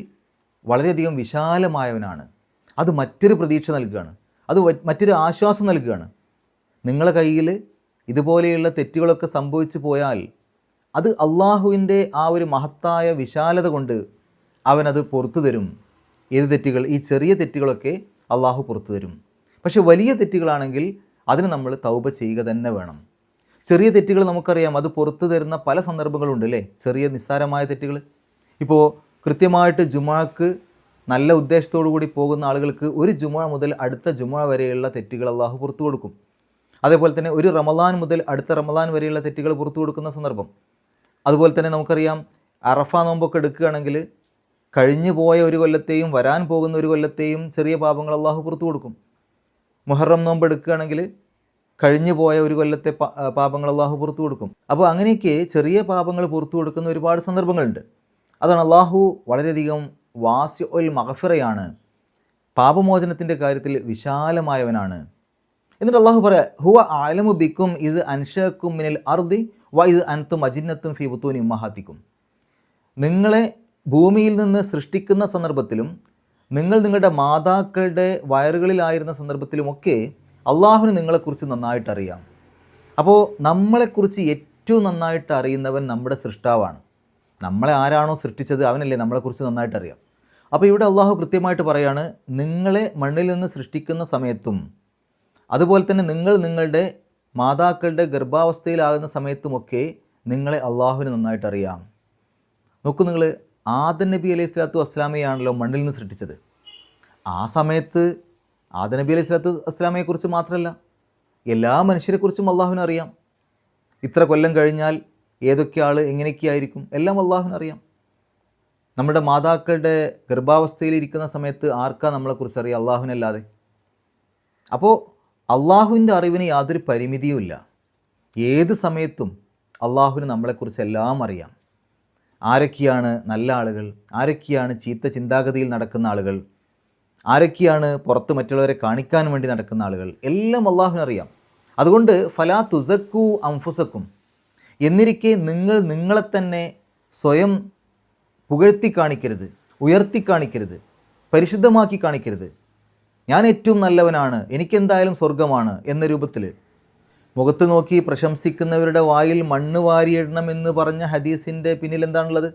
വളരെയധികം വിശാലമായവനാണ്. അത് മറ്റൊരു പ്രതീക്ഷ നൽകുകയാണ്, അത് മറ്റൊരു ആശ്വാസം നൽകുകയാണ്. നിങ്ങളുടെ കയ്യിൽ ഇതുപോലെയുള്ള തെറ്റുകളൊക്കെ സംഭവിച്ചു പോയാൽ അത് അള്ളാഹുവിൻ്റെ ആ ഒരു മഹത്തായ വിശാലത കൊണ്ട് അവനത് പുറത്തു തരും. ഏത് തെറ്റുകൾ? ഈ ചെറിയ തെറ്റുകളൊക്കെ അള്ളാഹു പുറത്തു തരും. പക്ഷേ വലിയ തെറ്റുകളാണെങ്കിൽ അതിന് നമ്മൾ തൗബ ചെയ്യുക തന്നെ വേണം. ചെറിയ തെറ്റുകൾ നമുക്കറിയാം, അത് പുറത്തു തരുന്ന പല സന്ദർഭങ്ങളുണ്ട് അല്ലേ? ചെറിയ നിസ്സാരമായ തെറ്റുകൾ. ഇപ്പോൾ കൃത്യമായിട്ട് ജുമുഅക്ക് നല്ല ഉദ്ദേശത്തോടു കൂടി പോകുന്ന ആളുകൾക്ക് ഒരു ജുമുഅ മുതൽ അടുത്ത ജുമുഅ വരെയുള്ള തെറ്റുകൾ അള്ളാഹു പുറത്തു കൊടുക്കും. അതേപോലെ തന്നെ ഒരു റമദാൻ മുതൽ അടുത്ത റമദാൻ വരെയുള്ള തെറ്റുകൾ പുറത്തു കൊടുക്കുന്ന സന്ദർഭം. അതുപോലെ തന്നെ നമുക്കറിയാം, അറഫ നോമ്പൊക്കെ എടുക്കുകയാണെങ്കിൽ കഴിഞ്ഞു പോയ ഒരു കൊല്ലത്തെയും വരാൻ പോകുന്ന ഒരു കൊല്ലത്തെയും ചെറിയ പാപങ്ങൾ അള്ളാഹു പുറത്തു കൊടുക്കും. മുഹറം നോമ്പ് എടുക്കുകയാണെങ്കിൽ കഴിഞ്ഞു പോയ ഒരു കൊല്ലത്തെ പാപങ്ങൾ അള്ളാഹു പുറത്തു കൊടുക്കും. അപ്പോൾ അങ്ങനെയൊക്കെ ചെറിയ പാപങ്ങൾ പുറത്തു കൊടുക്കുന്ന ഒരുപാട് സന്ദർഭങ്ങളുണ്ട്. അതാണ് അള്ളാഹു വളരെയധികം വാസിഉൽ മഗ്ഫിറയാണ്, പാപമോചനത്തിൻ്റെ കാര്യത്തിൽ വിശാലമായവനാണ്. എന്നിട്ട് അള്ളാഹു പറയാ, ഹുവ അഅലമു ബിക്കും ഇസ് അൻഷഅക്കും മിനൽ അർദി വ ഇസ് അൻതും അജിന്നത്തും ഫീ ബുത്തൂനി ഉമ്മഹാത്തിക്കും. നിങ്ങളെ ഭൂമിയിൽ നിന്ന് സൃഷ്ടിക്കുന്ന സന്ദർഭത്തിലും നിങ്ങൾ നിങ്ങളുടെ മാതാക്കളുടെ വയറുകളിലായിരുന്ന സന്ദർഭത്തിലുമൊക്കെ അള്ളാഹുവിന് നിങ്ങളെക്കുറിച്ച് നന്നായിട്ട് അറിയാം. അപ്പോൾ നമ്മളെക്കുറിച്ച് ഏറ്റവും നന്നായിട്ട് അറിയുന്നവൻ നമ്മുടെ സൃഷ്ടാവാണ്. നമ്മളെ ആരാണോ സൃഷ്ടിച്ചത് അവനല്ലേ നമ്മളെക്കുറിച്ച് നന്നായിട്ട് അറിയാം. അപ്പോൾ ഇവിടെ അള്ളാഹു കൃത്യമായിട്ട് പറയാണ്, നിങ്ങളെ മണ്ണിൽ നിന്ന് സൃഷ്ടിക്കുന്ന സമയത്തും അതുപോലെ തന്നെ നിങ്ങൾ നിങ്ങളുടെ മാതാക്കളുടെ ഗർഭാവസ്ഥയിലാകുന്ന സമയത്തുമൊക്കെ നിങ്ങളെ അള്ളാഹുവിന് നന്നായിട്ട് അറിയാം. നോക്കൂ, നിങ്ങൾ ആദം നബി അലൈഹി സ്വലാത്തു വസ്സലാമയാണല്ലോ മണ്ണിൽ നിന്ന് സൃഷ്ടിച്ചത്. ആ സമയത്ത് ആദം നബി അലൈഹി സ്വലാത്തു വസ്സലാമയെക്കുറിച്ച് മാത്രമല്ല, എല്ലാ മനുഷ്യരെക്കുറിച്ചും അള്ളാഹുവിന് അറിയാം. ഇത്ര കൊല്ലം കഴിഞ്ഞാൽ ഏതൊക്കെ ആൾ എങ്ങനെയൊക്കെയായിരിക്കും എല്ലാം അള്ളാഹുവിന് അറിയാം. നമ്മുടെ മാതാക്കളുടെ ഗർഭാവസ്ഥയിലിരിക്കുന്ന സമയത്ത് ആർക്കാ നമ്മളെക്കുറിച്ച് അറിയാം? അള്ളാഹുവിനല്ലാതെ. അപ്പോൾ അള്ളാഹുവിൻ്റെ അറിവിന് യാതൊരു പരിമിതിയുമില്ല. ഏത് സമയത്തും അള്ളാഹുവിന് നമ്മളെക്കുറിച്ച് എല്ലാം അറിയാം. ആരൊക്കെയാണ് നല്ല ആളുകൾ, ആരൊക്കെയാണ് ചീത്ത ചിന്താഗതിയിൽ നടക്കുന്ന ആളുകൾ, ആരൊക്കെയാണ് പുറത്ത് മറ്റുള്ളവരെ കാണിക്കാൻ വേണ്ടി നടക്കുന്ന ആളുകൾ, എല്ലാം അള്ളാഹുവിനറിയാം. അതുകൊണ്ട് ഫലാ തുസക്കൂ അംഫുസക്കും, എന്നിരിക്കെ നിങ്ങൾ നിങ്ങളെ തന്നെ സ്വയം പുകഴ്ത്തി കാണിക്കരുത്, ഉയർത്തി കാണിക്കരുത്, പരിശുദ്ധമാക്കി കാണിക്കരുത്. ഞാൻ ഏറ്റവും നല്ലവനാണ്, എനിക്കെന്തായാലും സ്വർഗമാണ് എന്ന രൂപത്തിൽ മുഖത്ത് നോക്കി പ്രശംസിക്കുന്നവരുടെ വായിൽ മണ്ണ് വാരിയിടണം എന്ന് പറഞ്ഞ ഹദീസിൻ്റെ പിന്നിൽ എന്താണുള്ളത്?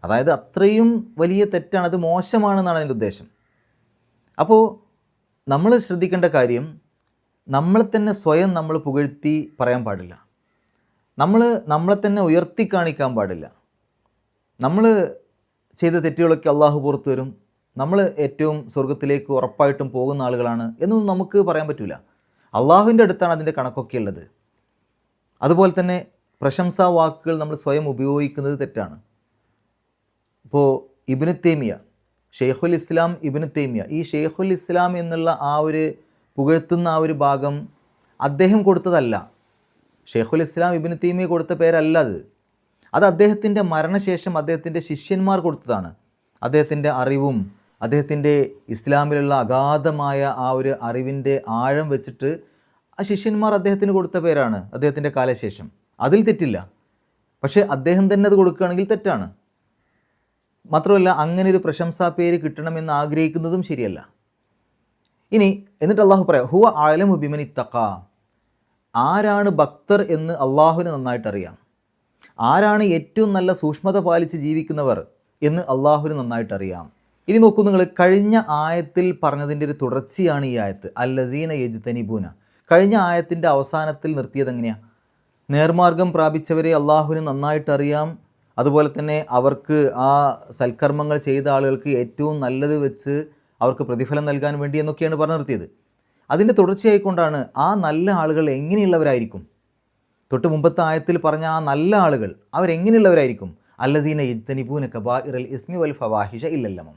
അതായത് അത്രയും വലിയ തെറ്റാണ്, അത് മോശമാണെന്നാണ് അതിൻ്റെ ഉദ്ദേശം. അപ്പോൾ നമ്മൾ ശ്രദ്ധിക്കേണ്ട കാര്യം, നമ്മളെ തന്നെ സ്വയം നമ്മൾ പുകഴ്ത്തി പറയാൻ പാടില്ല. നമ്മളെ തന്നെ ഉയർത്തി കാണിക്കാൻ പാടില്ല. നമ്മൾ ചെയ്ത തെറ്റുകളൊക്കെ അള്ളാഹു പുറത്തു വരും, നമ്മൾ ഏറ്റവും സ്വർഗത്തിലേക്ക് ഉറപ്പായിട്ടും പോകുന്ന ആളുകളാണ് എന്നൊന്നും നമുക്ക് പറയാൻ പറ്റില്ല. അള്ളാഹുവിൻ്റെ അടുത്താണ് അതിൻ്റെ കണക്കൊക്കെ ഉള്ളത്. അതുപോലെ തന്നെ പ്രശംസാ വാക്കുകൾ നമ്മൾ സ്വയം ഉപയോഗിക്കുന്നത് തെറ്റാണ്. ഇപ്പോൾ ഇബ്നു തൈമിയ, ഷെയ്ഖുൽ ഇസ്ലാം ഇബ്നു തൈമിയ, ഈ ഷെയ്ഖുൽ ഇസ്ലാം എന്നുള്ള ആ ഒരു പുകഴ്ത്തുന്ന ആ ഒരു ഭാഗം അദ്ദേഹം കൊടുത്തതല്ല. ഷെയ്ഖുൽ ഇസ്ലാം ഇബ്നു തൈമിയ കൊടുത്ത പേരല്ല അത് അദ്ദേഹത്തിൻ്റെ മരണശേഷം അദ്ദേഹത്തിൻ്റെ ശിഷ്യന്മാർ കൊടുത്തതാണ്. അദ്ദേഹത്തിൻ്റെ അറിവും അദ്ദേഹത്തിൻ്റെ ഇസ്ലാമിലുള്ള അഗാധമായ ആ ഒരു അറിവിൻ്റെ ആഴം വെച്ചിട്ട് ആ ശിഷ്യന്മാർ അദ്ദേഹത്തിന് കൊടുത്ത പേരാണ് അദ്ദേഹത്തിൻ്റെ കാലശേഷം. അതിൽ തെറ്റില്ല. പക്ഷേ അദ്ദേഹം തന്നെ അത് കൊടുക്കുകയാണെങ്കിൽ തെറ്റാണ്. മാത്രമല്ല, അങ്ങനെ ഒരു പ്രശംസാ പേര് കിട്ടണമെന്ന് ആഗ്രഹിക്കുന്നതും ശരിയല്ല. എന്നിട്ട് അള്ളാഹു പറയാം, ഹുവ അഅലമു ബിമൻ ഇത്തഖ, ആരാണ് ഭക്തർ എന്ന് അള്ളാഹുവിന് നന്നായിട്ടറിയാം. ആരാണ് ഏറ്റവും നല്ല സൂക്ഷ്മത പാലിച്ച് ജീവിക്കുന്നവർ എന്ന് അള്ളാഹുവിന് നന്നായിട്ടറിയാം. ഇനി നോക്കൂ, നിങ്ങൾ കഴിഞ്ഞ ആയത്തിൽ പറഞ്ഞതിൻ്റെ ഒരു തുടർച്ചയാണ് ഈ ആയത്ത്, അല്ലസീന യജ്തനിബൂന. കഴിഞ്ഞ ആയത്തിൻ്റെ അവസാനത്തിൽ നിർത്തിയത് എങ്ങനെയാണ്? നേർമാർഗം പ്രാപിച്ചവരെ അള്ളാഹുവിന് നന്നായിട്ടറിയാം, അതുപോലെ തന്നെ അവർക്ക് ആ സൽക്കർമ്മങ്ങൾ ചെയ്ത ആളുകൾക്ക് ഏറ്റവും നല്ലത് വെച്ച് അവർക്ക് പ്രതിഫലം നൽകാൻ വേണ്ടി എന്നൊക്കെയാണ് പറഞ്ഞു നിർത്തിയത്. അതിൻ്റെ തുടർച്ചയായിക്കൊണ്ടാണ് ആ നല്ല ആളുകൾ എങ്ങനെയുള്ളവരായിരിക്കും, തൊട്ട് മുമ്പത്തെ ആയത്തിൽ പറഞ്ഞ ആ നല്ല ആളുകൾ അവരെങ്ങനെയുള്ളവരായിരിക്കും? അല്ലസീന യജ്തനിബൂന കബാഇറൽ ഇസ്മി വൽ ഫവാഹിഷ ഇല്ലല്ലമം,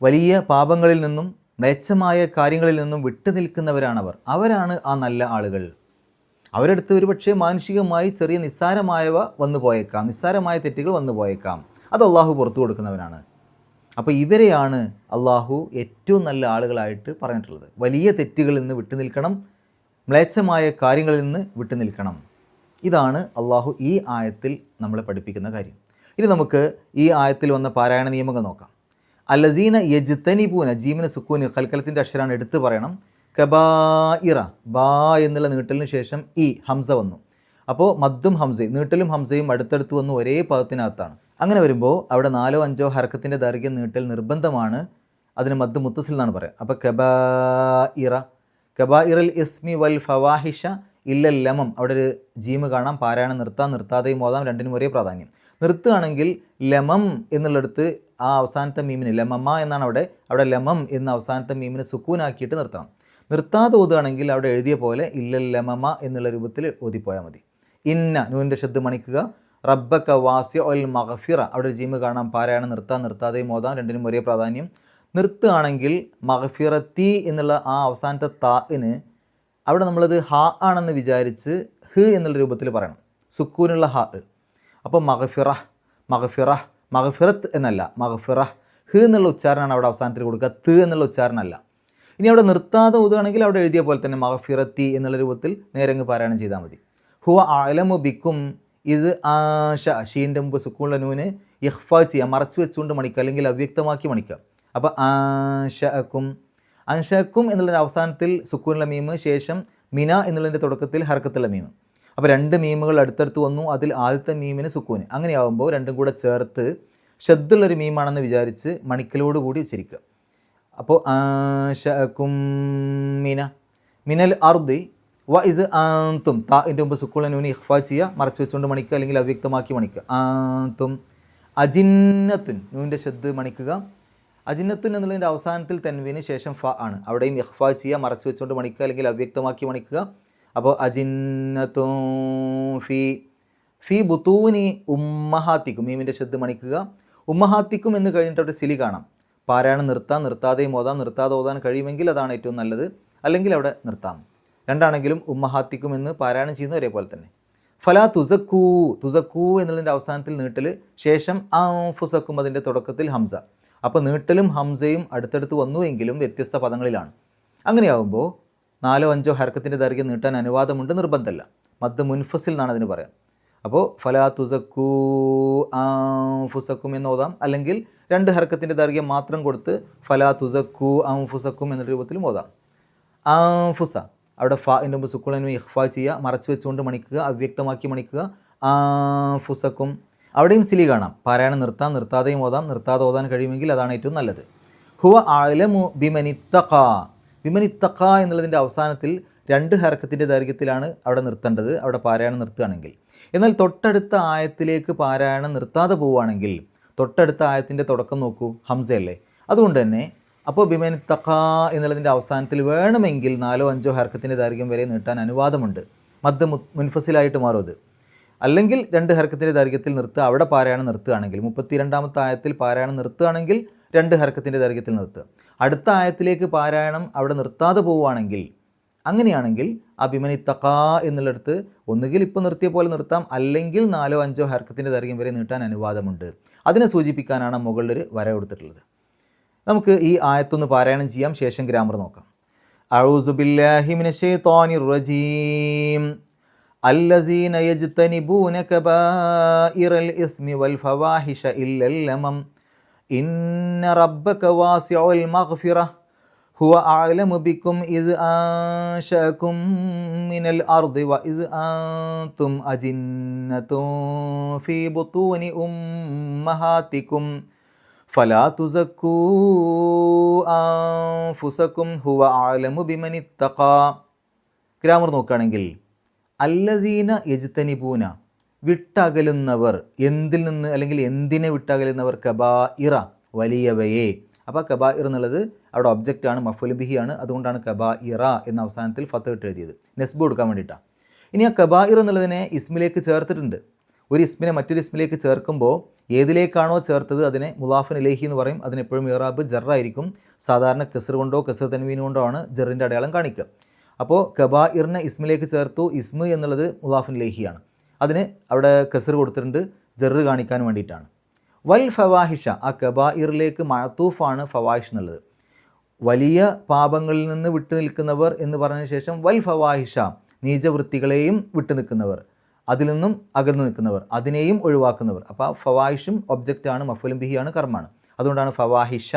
വലിയ പാപങ്ങളിൽ നിന്നും മ്ലേച്ഛമായ കാര്യങ്ങളിൽ നിന്നും വിട്ടു നിൽക്കുന്നവരാണവർ. അവരാണ് ആ നല്ല ആളുകൾ. അവരടുത്ത് ഒരുപക്ഷെ മാനുഷികമായി ചെറിയ നിസ്സാരമായവ വന്നു പോയേക്കാം, നിസ്സാരമായ തെറ്റുകൾ വന്നു പോയേക്കാം, അത് അള്ളാഹു പുറത്തു കൊടുക്കുന്നവനാണ്. അപ്പോൾ ഇവരെയാണ് അള്ളാഹു ഏറ്റവും നല്ല ആളുകളായിട്ട് പറഞ്ഞിട്ടുള്ളത്. വലിയ തെറ്റുകളിൽ നിന്ന് വിട്ടു നിൽക്കണം, മ്ലേച്ഛമായ കാര്യങ്ങളിൽ നിന്ന് വിട്ടു നിൽക്കണം. ഇതാണ് അള്ളാഹു ഈ ആയത്തിൽ നമ്മളെ പഠിപ്പിക്കുന്ന കാര്യം. ഇനി നമുക്ക് ഈ ആയത്തിൽ വന്ന പാരായണ നിയമങ്ങൾ നോക്കാം. അല്ലസീന യജ്തനിബൂന, ജീമിന് സുക്കൂന് കൽക്കലത്തിൻ്റെ അക്ഷരാണ് എടുത്ത് പറയണം. കബായിറ, ബാ എന്നുള്ള നീട്ടലിന് ശേഷം ഈ ഹംസ വന്നു. അപ്പോൾ മദ്ദും ഹംസയും നീട്ടലും ഹംസയും അടുത്തടുത്ത് വന്ന് ഒരേ പദത്തിനകത്താണ്. അങ്ങനെ വരുമ്പോൾ അവിടെ 4-5 ഹർക്കത്തിൻ്റെ ദൈർഘ്യം നീട്ടൽ നിർബന്ധമാണ്. അതിന് മദ് മുത്തസിൽ എന്നാണ് പറയുക. അപ്പോൾ കബാഇറൽ ഇസ്മി വൽ ഫവാഹിഷ ഇല്ലൽ ലമം, അവിടെ ഒരു ജീമ് കാണാം. പാരായണം നിർത്താതെയും ഓതാം, രണ്ടിനും ഒരേ പ്രാധാന്യം. നിർത്തുകയാണെങ്കിൽ ലമം എന്നുള്ളിടത്ത് ആ അവസാനത്തെ മീമിന് ലമമ എന്നാണ് അവിടെ ലമം എന്ന അവസാനത്തെ മീമിന് സുക്കൂനാക്കിയിട്ട് നിർത്തണം. നിർത്താതെ ഓതുകയാണെങ്കിൽ അവിടെ എഴുതിയ പോലെ ഇല്ലൽ ലമമ എന്നുള്ള രൂപത്തിൽ ഓതിപ്പോയാൽ മതി. ഇന്ന നൂൻ്റെ ശബ്ദ് മണിക്കുക. റബ്ബക വാസിഉ അൽ മഗ്ഫിറ, അവിടെ ഒരു ജീമ് കാണാം. പാരായണം നിർത്താതെയും ഓതാം, രണ്ടിനും ഒരേ പ്രാധാന്യം. നിർത്തുകയാണെങ്കിൽ മഗ്ഫിറത്തി എന്നുള്ള ആ അവസാനത്തെ താഇന് അവിടെ നമ്മളത് ഹ ആണെന്ന് വിചാരിച്ച് ഹ് എന്നുള്ള രൂപത്തിൽ പറയണം, സുക്കൂനുള്ള ഹ. അപ്പോൾ മഗ്ഫിറത്ത് എന്നല്ല, മഗ്ഫിറ. ഹ് എന്നുള്ള ഉച്ചാരണമാണ് അവിടെ അവസാനത്തിൽ കൊടുക്കുക, ത് എന്നുള്ള ഉച്ചാരണമല്ല. ഇനി അവിടെ നിർത്താതെ ഓതുകയാണെങ്കിൽ അവിടെ എഴുതിയ പോലെ തന്നെ മഗ്ഫിറത്തി എന്നുള്ള രൂപത്തിൽ നേരങ്ങ് പാരായണം ചെയ്താൽ മതി. ഹുവ അഅലമു ബിക്കും, ഇത് ഷീൻ്റെ മുമ്പ് സുക്കൂനുള്ള നൂന് ഇഖ്ഫാ ചെയ്യുക, മറച്ചു വെച്ചുകൊണ്ട് മണിക്കുക, അല്ലെങ്കിൽ അവ്യക്തമാക്കി മണിക്കുക. അപ്പോൾ അൻഷക്കും എന്നുള്ളൊരു അവസാനത്തിൽ സുക്കൂനുള്ള മീമ്, ശേഷം മിന എന്നുള്ളതിൻ്റെ തുടക്കത്തിൽ ഹർക്കത്തുള്ള മീമ്. അപ്പോൾ രണ്ട് മീമുകൾ അടുത്തടുത്ത് വന്നു, അതിൽ ആദ്യത്തെ മീമിന് സുക്കൂന്. അങ്ങനെയാവുമ്പോൾ രണ്ടും കൂടെ ചേർത്ത് ഷദ്ദുള്ളൊരു മീമാണെന്ന് വിചാരിച്ച് മണിക്കലോടുകൂടി ഉച്ചരിക്കുക. അപ്പോൾ ആശക്കും മിനൽ അർദി വ ഇത് ആന്തും, താഇൻ്റെ മുമ്പ് സുക്കൂനുള്ള നൂന് ഇഖ്ഫാ ചെയ്യുക, മറച്ചു വെച്ചുകൊണ്ട് മണിക്കുക, അല്ലെങ്കിൽ അവ്യക്തമാക്കി മണിക്കുക. ആന്തും. അജിന്നത്തുൻ, നൂൻ്റെ ഷദ്ദ് മണിക്കുക. അജിന്നത്തുൻ എന്നുള്ളതിൻ്റെ അവസാനത്തിൽ തൻവീന് ശേഷം ഫ ആണ്, അവിടെയും ഇഖ്ഫാ ചെയ്യുക, മറച്ചു വെച്ചുകൊണ്ട് മണിക്കുക, അല്ലെങ്കിൽ അവ്യക്തമാക്കി മണിക്കുക. അപ്പോൾ അജിന്നത്തും ഫി ബുത്തൂനി ഉമ്മഹാത്തിക്കും, മീമിൻ്റെ ഷദ്ദ് മണിക്കുക. ഉമ്മഹാത്തിക്കും എന്ന് കഴിഞ്ഞിട്ട് അവിടെ സിലി കാണാം. പാരായണം നിർത്താതെയും ഓതാം, നിർത്താതെ ഓതാൻ കഴിയുമെങ്കിൽ അതാണ് ഏറ്റവും നല്ലത്, അല്ലെങ്കിൽ അവിടെ നിർത്താം. രണ്ടാണെങ്കിലും ഉമ്മഹാത്തിക്കും എന്ന് പാരായണം ചെയ്യുന്ന ഒരേപോലെ തന്നെ. ഫലാ തുസക്കൂ എന്നുള്ളതിൻ്റെ അവസാനത്തിൽ നീട്ടൽ, ശേഷം അൻഫുസക്കും അതിൻ്റെ തുടക്കത്തിൽ ഹംസ. അപ്പോൾ നീട്ടലും ഹംസയും അടുത്തടുത്ത് വന്നുവെങ്കിലും വ്യത്യസ്ത പദങ്ങളിലാണ്. അങ്ങനെയാവുമ്പോൾ 4-5 ഹർക്കത്തിൻ്റെ ദൈർഘ്യം നീട്ടാൻ അനുവാദമുണ്ട്, നിർബന്ധമല്ല. മദ് മുൻഫസിൽ എന്നാണ് അതിന് പറയാം. അപ്പോൾ ഫലാ തുസക്കൂ അൻഫുസക്കും എന്ന് ഓതാം, അല്ലെങ്കിൽ 2 ഹർക്കത്തിൻ്റെ ദൈർഘ്യം മാത്രം കൊടുത്ത് ഫലാ തുസക്കൂ അൻഫുസക്കും എന്ന രൂപത്തിലും ഓതാം. അൻഫുസ, അവിടെ ഫാഇൻ്റെ മുമ്പ് സുക്കൂളിന് ഇഖ്ഫാ ചെയ്യുക, മറച്ചു വെച്ചുകൊണ്ട് മണിക്കുക, അവ്യക്തമാക്കി മണിക്കുക. അൻഫുസക്കും, അവിടെയും സിലി കാണാം. പാരായണം നിർത്താതെയും ഓതാം, നിർത്താതെ ഓതാൻ കഴിയുമെങ്കിൽ അതാണ് ഏറ്റവും നല്ലത്. ഹുവ അഅലമു ബിമനിത്തഖ എന്നുള്ളതിൻ്റെ അവസാനത്തിൽ 2 ഹർക്കത്തിൻ്റെ ദൈർഘ്യത്തിലാണ് അവിടെ നിർത്തേണ്ടത്, അവിടെ പാരായണം നിർത്തുകയാണെങ്കിൽ. എന്നാൽ തൊട്ടടുത്ത ആയത്തിലേക്ക് പാരായണം നിർത്താതെ പോവുകയാണെങ്കിൽ, തൊട്ടടുത്ത ആയത്തിൻ്റെ തുടക്കം നോക്കൂ, ഹംസയല്ലേ. അതുകൊണ്ട് തന്നെ അപ്പോൾ ബിമനിത്തഖ എന്നുള്ളതിൻ്റെ അവസാനത്തിൽ വേണമെങ്കിൽ 4-5 ഹർക്കത്തിൻ്റെ ദൈർഘ്യം വരെ നീട്ടാൻ അനുവാദമുണ്ട്. മദ് മുൻഫസിലായിട്ട് മാറും അത്. അല്ലെങ്കിൽ 2 ഹർക്കത്തിൻ്റെ ദൈർഘ്യത്തിൽ നിർത്തുക, അവിടെ പാരായണം നിർത്തുകയാണെങ്കിൽ, 32ാമത്തെ ആയത്തിൽ പാരായണം നിർത്തുകയാണെങ്കിൽ 2 ഹർക്കത്തിൻ്റെ ദൈർഘ്യത്തിൽ നിർത്തുക. അടുത്ത ആയത്തിലേക്ക് പാരായണം അവിടെ നിർത്താതെ പോവുകയാണെങ്കിൽ, അങ്ങനെയാണെങ്കിൽ ആ ബിമനിത്തഖ എന്നുള്ളിടത്ത് ഒന്നുകിൽ ഇപ്പോൾ നിർത്തിയ പോലെ നിർത്താം, അല്ലെങ്കിൽ 4-5 ഹർക്കത്തിൻ്റെ ദൈർഘ്യം വരെ നീട്ടാൻ അനുവാദമുണ്ട്. അതിനെ സൂചിപ്പിക്കാനാണ് മുകളിലൊരു വര കൊടുത്തിട്ടുള്ളത്. നമുക്ക് ഈ ആയത്തൊന്ന് പാരായണം ചെയ്യാം, ശേഷം ഗ്രാമർ നോക്കാം. അഊസു ബില്ലാഹി മിനശ് ശൈത്വാനിർ റജീം. അല്ലസീന യജ്തനിബൂന കബായിറൽ ഇസ്മി വൽ ഫവാഹിഷ ഇല്ലൽ ലമം. ഇന്ന റബ്ബക വാസിഉൽ മഗ്ഫിറ. ഹുവ അഅലമു ബിക്കും ഇദ് അൻശഅകും മിനൽ അർദി വ ഇദ് അൻതും അജിന്നതുൻ ഫീ ബുതൂനി ഉമ്മഹാത്തിക്കും ഫലാ തുസക്കൂ അൻഫുസക്കും ഹുവ അഅലമു ബിമനിത്തഖ. ഗ്രാമർ നോക്കുകയാണെങ്കിൽ അല്ലസീന യജ്തനിബൂന, വിട്ടകലുന്നവർ, എന്തിൽ നിന്ന് അല്ലെങ്കിൽ എന്തിനെ വിട്ടകലുന്നവർ, കബായിറ, വലിയവയെ. അപ്പോൾ കബായിർ എന്നുള്ളത് അവിടെ ഒബ്ജക്റ്റാണ്, മഫ്ഊൽ ബിഹി ആണ്. അതുകൊണ്ടാണ് കബായിറ എന്ന അവസാനത്തിൽ ഫത്ത് ഇട്ട് എഴുതിയത്, നെസ്ബ് കൊടുക്കാൻ വേണ്ടിയിട്ടാണ്. ഇനി ആ കബായിർ എന്നുള്ളതിനെ ഇസ്മിലേക്ക് ചേർത്തിട്ടുണ്ട്. ഒരു ഇസ്മിനെ മറ്റൊരു ഇസ്മിലേക്ക് ചേർക്കുമ്പോൾ ഏതിലേക്കാണോ ചേർത്തത് അതിനെ മുലാഫിൻ ഇലൈഹി എന്ന് പറയും. അതിനെപ്പോഴും ഇറാബ് ജറായിരിക്കും. സാധാരണ കെസർ കൊണ്ടോ കെസർ തൻവീൻ കൊണ്ടോ ആണ് ജറിൻ്റെ അടയാളം കാണിക്കുക. അപ്പോൾ കബായിറിനെ ഇസ്മിലേക്ക് ചേർത്തു. ഇസ്മ് എന്നുള്ളത് മുലാഫിൻ ഇലൈഹിയാണ്. അതിന് അവിടെ കെസർ കൊടുത്തിട്ടുണ്ട്, ജറ് കാണിക്കാൻ വേണ്ടിയിട്ടാണ്. വൽ ഫവാഹിഷ, ആ കബായിറിലേക്ക് മഅതൂഫാണ് ഫവാഹിഷ് എന്നുള്ളത്. വലിയ പാപങ്ങളിൽ നിന്ന് വിട്ടു നിൽക്കുന്നവർ എന്ന് പറഞ്ഞ ശേഷം വൽ ഫവാഹിഷ, നീചവൃത്തികളെയും വിട്ടു നിൽക്കുന്നവർ, അതിൽ നിന്നും അകന്നു നിൽക്കുന്നവർ, അതിനെയും ഒഴിവാക്കുന്നവർ. അപ്പോൾ ഫവാഹിഷും ഒബ്ജക്റ്റാണ്, മഫ്ഊലും ബിഹിയാണ്, കർമ്മാണ്. അതുകൊണ്ടാണ് ഫവാഹിഷ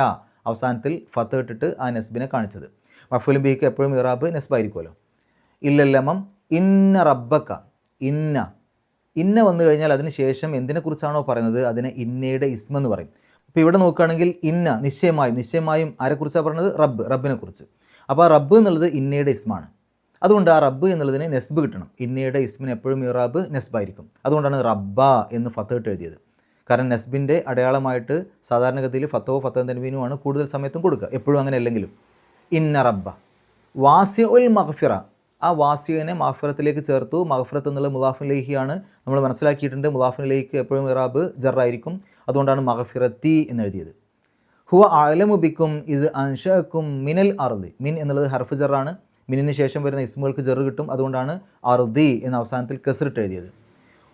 അവസാനത്തിൽ ഫത്ത് ഇട്ടിട്ട് ആ നെസ്ബിനെ കാണിച്ചത്. മഫ്ഊലും ബിഹിക്ക് എപ്പോഴും ഇറാബ് നെസ്ബായിരിക്കുമല്ലോ. ഇല്ലല്ലമം. ഇന്ന റബ്ബക്ക, ഇന്ന വന്നു കഴിഞ്ഞാൽ അതിന് ശേഷം എന്തിനെക്കുറിച്ചാണോ പറയുന്നത് അതിനെ ഇന്നയുടെ ഇസ്മെന്ന് പറയും. ഇപ്പോൾ ഇവിടെ നോക്കുകയാണെങ്കിൽ ഇന്ന നിശ്ചയമായും ആരെക്കുറിച്ചാണ് പറഞ്ഞത്? റബ്ബിനെ കുറിച്ച്. അപ്പോൾ ആ റബ്ബ് എന്നുള്ളത് ഇന്നയുടെ ഇസ്മാണ്. അതുകൊണ്ട് ആ റബ്ബ് എന്നുള്ളതിന് നെസ്ബ് കിട്ടണം. ഇന്നയുടെ ഇസ്മിന് എപ്പോഴും ഇറാബ് നെസ്ബായിരിക്കും. അതുകൊണ്ടാണ് റബ്ബ എന്ന് ഫത്തഹിട്ട് എഴുതിയത്. കാരണം നെസ്ബിൻ്റെ അടയാളമായിട്ട് സാധാരണഗതിയിൽ ഫത്തഹോ തൻവീനുമാണ് കൂടുതൽ സമയത്തും കൊടുക്കുക, എപ്പോഴും അങ്ങനെ അല്ലെങ്കിലും. ഇന്ന റബ്ബ വാസിഉൽ മഗ്ഫിറ, ആ വാസിയനെ മഗ്ഫിറത്തിലേക്ക് ചേർത്തു. മഗ്ഫിറത്ത് എന്നുള്ള മുദാഫിലേഹിയാണ്, നമ്മൾ മനസ്സിലാക്കിയിട്ടുണ്ട്. മുദാഫിലേക്ക് എപ്പോഴും ഇറാബ് ജറായിരിക്കും. അതുകൊണ്ടാണ് മഗ്ഫിറത്തി എന്ന് എഴുതിയത്. ഹുവ അഅലമു ബിക്കും ഇത് അൻഷഅക്കും മിനൽ അർദി. മിൻ എന്നുള്ളത് ഹർഫ് ജറാണ്. മിനിന് ശേഷം വരുന്ന ഇസ്മുകൾക്ക് ജറ് കിട്ടും. അതുകൊണ്ടാണ് അർദി എന്ന അവസാനത്തിൽ കസ്റിട്ട് എഴുതിയത്.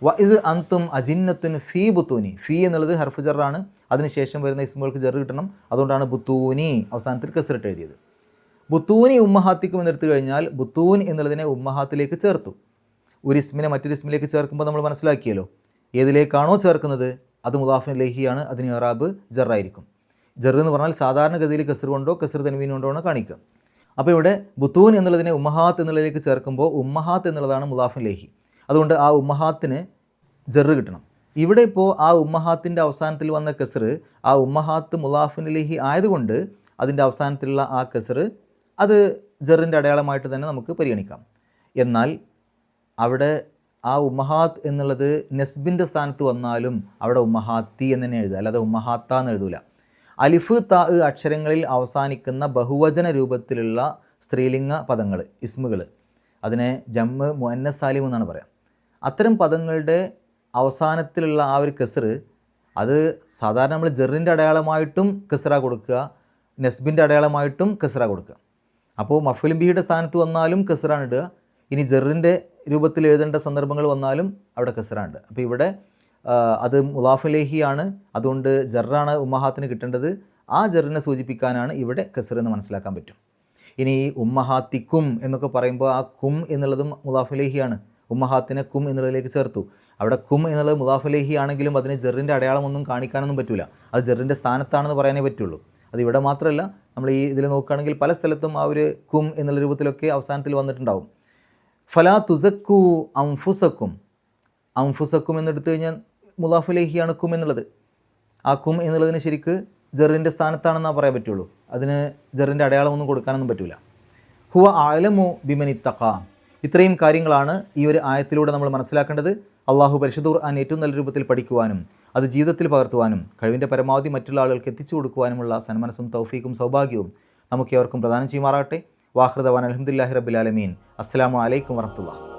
വ ഇത് അന്തും അജിന്നത്തുൻ ഫീ ബുത്തൂനി. ഫീ എന്നുള്ളത് ഹർഫ് ജറാണ്. അതിനുശേഷം വരുന്ന ഇസ്മുകൾക്ക് ജറ് കിട്ടണം. അതുകൊണ്ടാണ് ബുത്തൂനി അവസാനത്തിൽ കസ്റിട്ട് എഴുതിയത്. ബുത്തൂനി ഉമ്മഹാത്തിക്കും എന്നെടുത്തു കഴിഞ്ഞാൽ ബുത്തൂൻ എന്നുള്ളതിനെ ഉമ്മഹാത്തിലേക്ക് ചേർത്തു. ഒരു ഇസ്മിനെ മറ്റൊരു ഇസ്മിലേക്ക് ചേർക്കുമ്പോൾ നമ്മൾ മനസ്സിലാക്കിയല്ലോ, ഏതിലേക്കാണോ ചേർക്കുന്നത് അത് മുദാഫിൻ ഇലൈഹിയാണ്. അതിന് ഇറാബ് ജറായിരിക്കും. ജറ് എന്ന് പറഞ്ഞാൽ സാധാരണഗതിയിൽ കസ്ർ കൊണ്ടോ കസ്ർ തൻവീൻ കൊണ്ടോ ആണ് കാണിക്കുക. അപ്പോൾ ഇവിടെ ബുത്തൂൻ എന്നുള്ളതിനെ ഉമ്മഹാത്ത് എന്നുള്ളതിലേക്ക് ചേർക്കുമ്പോൾ ഉമ്മഹാത്ത് എന്നുള്ളതാണ് മുദാഫിൻ ഇലൈഹി. അതുകൊണ്ട് ആ ഉമ്മഹാത്തിന് ജറ് കിട്ടണം. ഇവിടെ ഇപ്പോൾ ആ ഉമ്മഹാത്തിൻ്റെ അവസാനത്തിൽ വന്ന കസ്ർ ആ ഉമ്മഹാത്ത് മുദാഫിൻ ഇലൈഹി ആയതുകൊണ്ട് അതിൻ്റെ അവസാനത്തിലുള്ള ആ കസ്ർ അത് ജറിൻ്റെ അടയാളമായിട്ട് തന്നെ നമുക്ക് പരിഗണിക്കാം. എന്നാൽ അവിടെ ആ ഉമ്മഹാത്ത് എന്നുള്ളത് നെസ്ബിൻ്റെ സ്ഥാനത്ത് വന്നാലും അവിടെ ഉമ്മഹാത്തി എന്ന് തന്നെ എഴുതുക, അല്ലാതെ ഉമ്മഹാത്ത എന്ന് എഴുതൂല. അലിഫ് താ അക്ഷരങ്ങളിൽ അവസാനിക്കുന്ന ബഹുവചന രൂപത്തിലുള്ള സ്ത്രീലിംഗ പദങ്ങൾ, ഇസ്മുകൾ, അതിനെ ജമ്മ് മുഅന്നസ് സാലിം എന്നാണ് പറയാം. അത്തരം പദങ്ങളുടെ അവസാനത്തിലുള്ള ആ ഒരു കസ്ർ അത് സാധാരണ നമ്മൾ ജറിൻ്റെ അടയാളമായിട്ടും കസ്റ കൊടുക്കുക, നെസ്ബിൻ്റെ അടയാളമായിട്ടും കസ്റ കൊടുക്കുക. അപ്പോൾ മഫ്ഊലുൻ ബിഹിയുടെ സ്ഥാനത്ത് വന്നാലും കസ്റാണ് ഇടുക. ഇനി ജറിൻ്റെ രൂപത്തിൽ എഴുതേണ്ട സന്ദർഭങ്ങൾ വന്നാലും അവിടെ കസ്റാണ് ഇടുക. അപ്പോൾ ഇവിടെ അത് മുദാഫ് ഇലൈഹിയാണ്. അതുകൊണ്ട് ജറാണ് ഉമ്മഹാത്തിന് കിട്ടേണ്ടത്. ആ ജറിനെ സൂചിപ്പിക്കാനാണ് ഇവിടെ കസ്ർ എന്ന് മനസ്സിലാക്കാൻ പറ്റും. ഇനി ഉമ്മഹാത്തിക്കും എന്നൊക്കെ പറയുമ്പോൾ ആ കും എന്നുള്ളതും മുദാഫ് ഇലൈഹിയാണ്. ഉമ്മഹാത്തിനെ കും എന്നുള്ളതിലേക്ക് ചേർത്തു. അവിടെ കും എന്നുള്ളത് മുദാഫ് ഇലൈഹി ആണെങ്കിലും അതിന് ജറിൻ്റെ അടയാളമൊന്നും കാണിക്കാനൊന്നും പറ്റില്ല. അത് ജറിൻ്റെ സ്ഥാനത്താണെന്ന് പറയാനേ പറ്റുള്ളൂ. അത് ഇവിടെ മാത്രമല്ല, നമ്മൾ ഈ ഇതിൽ നോക്കുകയാണെങ്കിൽ പല സ്ഥലത്തും ആ ഒരു കും എന്നുള്ള രൂപത്തിലൊക്കെ അവസാനത്തിൽ വന്നിട്ടുണ്ടാവും. ഫലാ തുസക്കു അംഫുസക്കും എന്നെടുത്തു കഴിഞ്ഞാൽ മുദാഫ് ഇലൈഹിയാണ് കും എന്നുള്ളത്. ആ കും എന്നുള്ളതിന് ശരിക്ക് ജറിൻ്റെ സ്ഥാനത്താണെന്നാണ് പറയാൻ പറ്റുള്ളൂ. അതിന് ജറിൻ്റെ അടയാളമൊന്നും കൊടുക്കാനൊന്നും പറ്റില്ല. ഹുവ അഅലമു ബിമനിത്തഖ. ഇത്രയും കാര്യങ്ങളാണ് ഈ ഒരു ആയത്തിലൂടെ നമ്മൾ മനസ്സിലാക്കേണ്ടത്. അള്ളാഹു പരിശുദ്ധ ഖുർആൻ ഏറ്റവും നല്ല രൂപത്തിൽ പഠിക്കുവാനും അത് ജീവിതത്തിൽ പകർത്തുവാനും കഴിവിൻ്റെ പരമാവധി മറ്റുള്ള ആളുകൾക്ക് എത്തിച്ചു കൊടുക്കുവാനുമുള്ള സന്മനസ്സും തൗഫീക്കും സൗഭാഗ്യവും നമുക്ക് ഏവർക്കും പ്രദാനം ചെയ്യുമാറാകട്ടെ. വാഖിറു ദഅ്വാനാ അൽഹംദുലില്ലാഹി റബ്ബിൽ ആലമീൻ. അസ്സലാമു അലൈക്കും വറഹ്മത്തുള്ളാഹി.